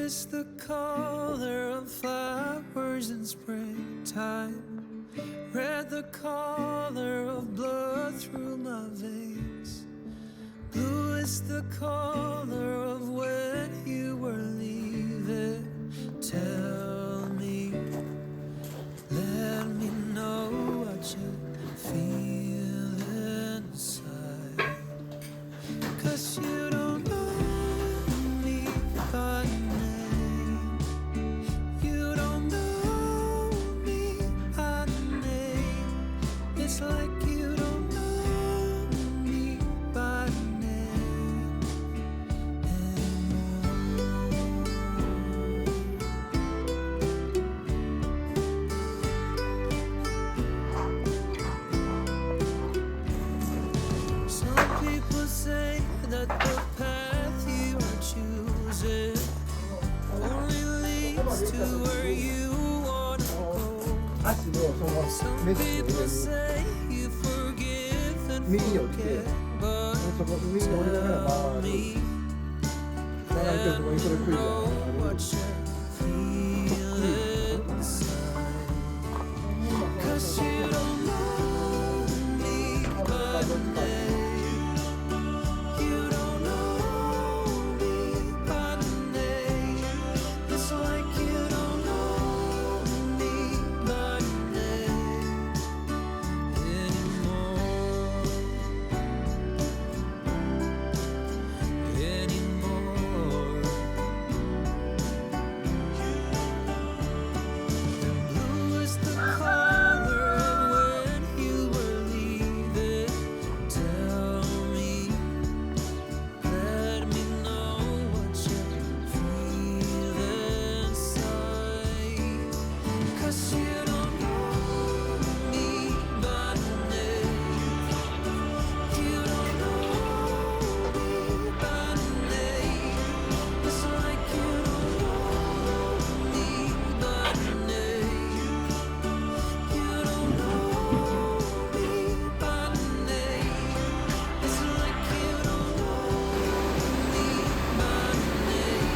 is the color of flowers in springtime. Red the color of blood through my veins. Blue is the color of when you were leaving. Tell me, let me know what you feel inside. 'Cause you don't know me by name. You don't know me by name. It's like you don't know me by name anymore. Some people say that the path you are choosing only leads to where you want to go. Some people say you forgive and forget, but tell me, let me know what you feel inside. 'Cause you don't know me by name. You don't know me by name. It's like you don't know me by name anymore. Blue is the color of when you were leaving. Tell me, let me know what you feel inside. 'Cause you don't know me by name. You don't know me by name. It's like you don't know me by name. You don't know me by name. It's like you don't know me by name.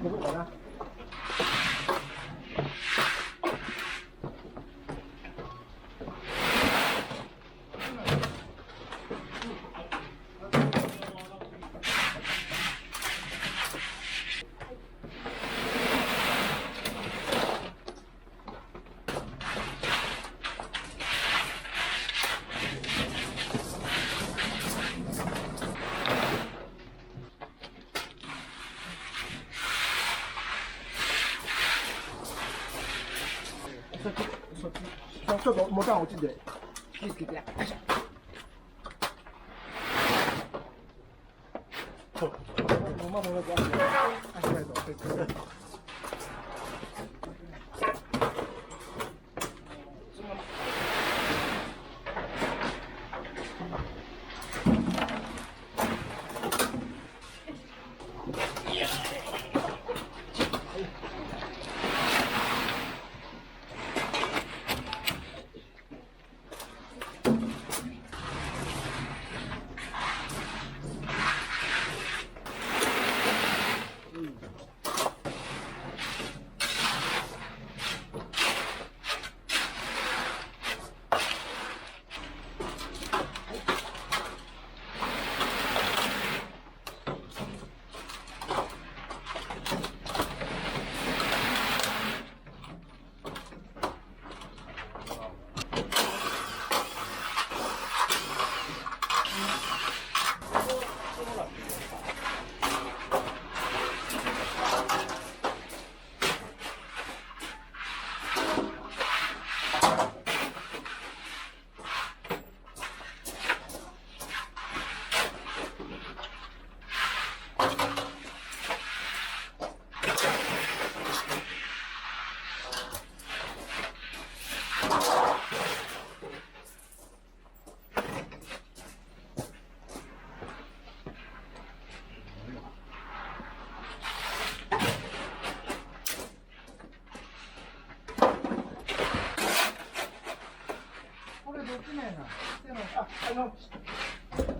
どこかな。ちょっとボタン落ちて気をつけて。まもなく足がと。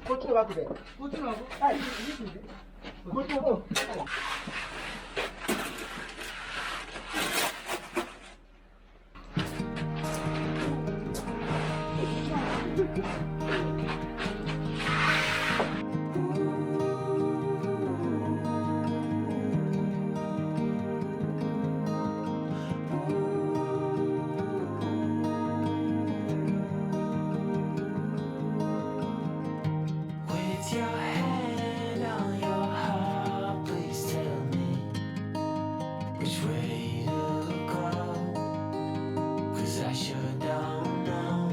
こっちの枠で。こっちの枠。はい。こっちの方。With your hand on your heart, please tell me which way to go. 'Cause I sure don't know.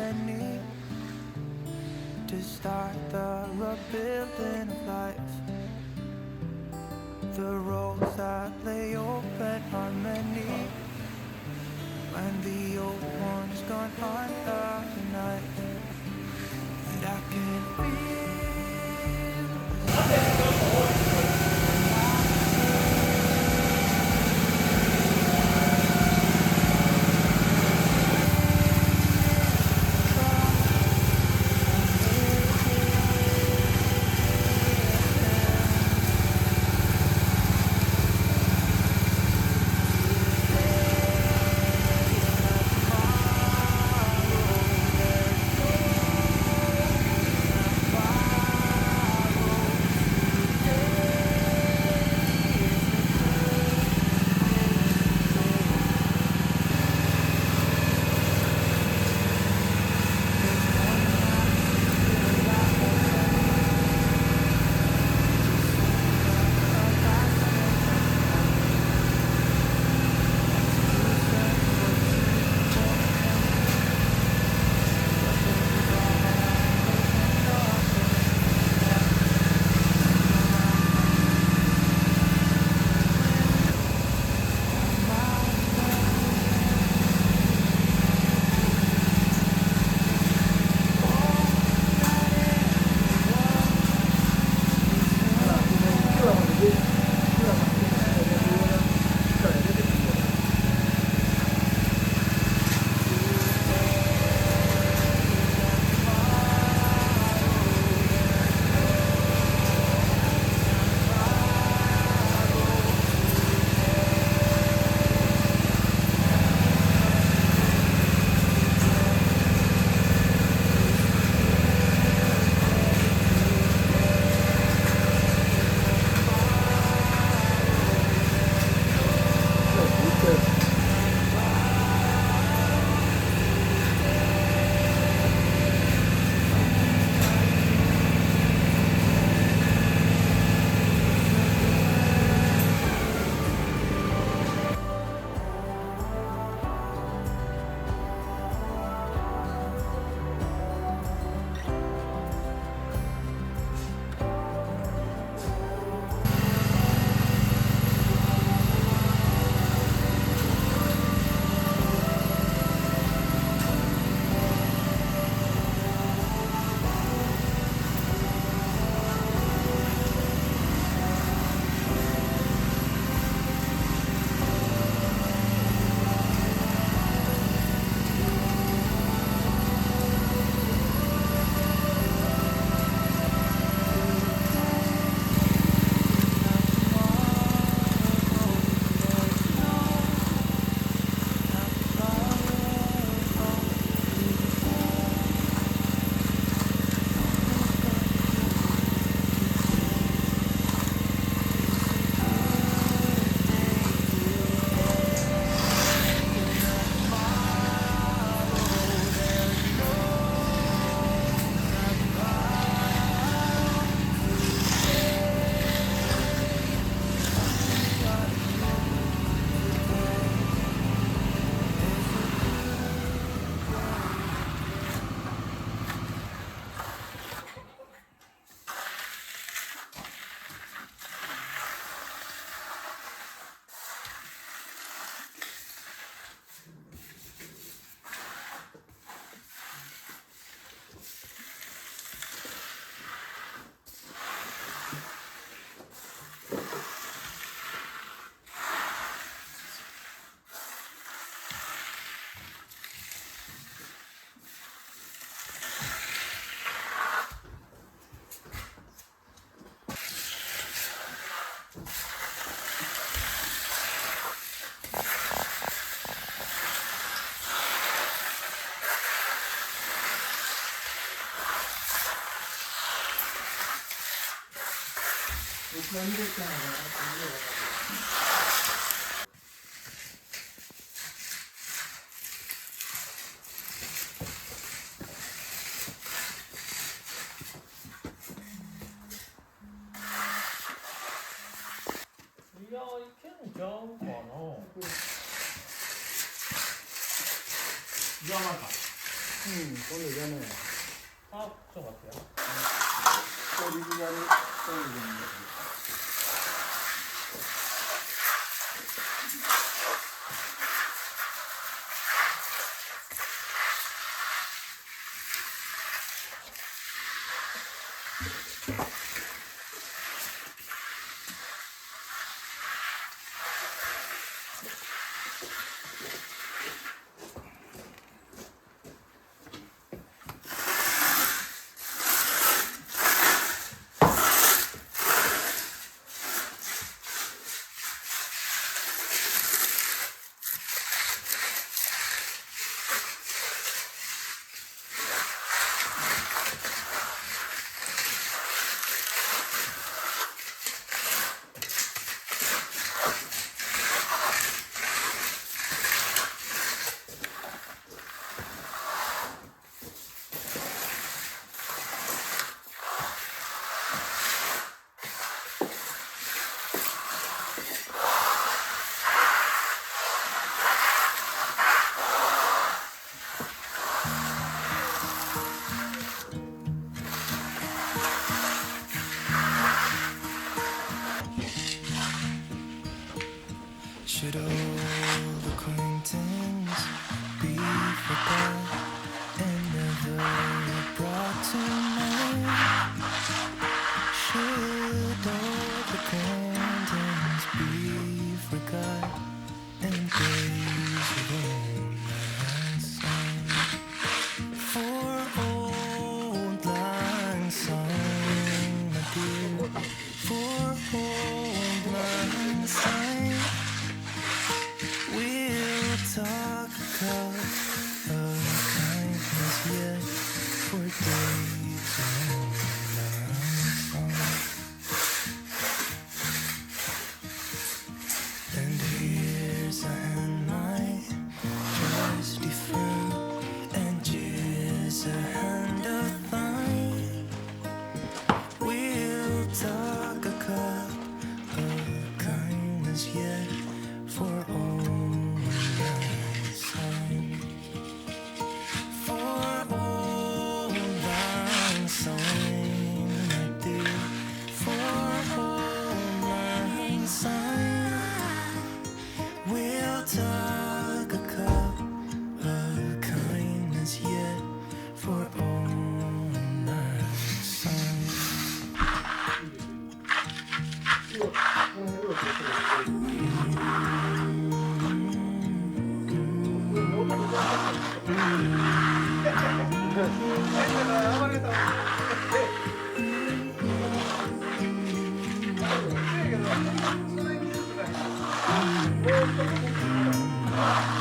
many to start the rebuilding of life. The roads that lay open are many when the old one is gone under the night. And I can feel 이야, 이 캔은 좀 많어. 위험하다. 오늘 전에 화학점 같아요. 우리 기간이 떨어졌는데. Should old acquaintance be forgot and never brought to mind? Should old acquaintance be forgot and days of old lang syne? For old lang syne, my dear, for old lang syne. We'll talk of kindness yet for days of and here's a hand my trusty friend, and here's a hand of thine. We'll talk of kindness yet for all. Talk a cup of kindness yet for all night sun. 아,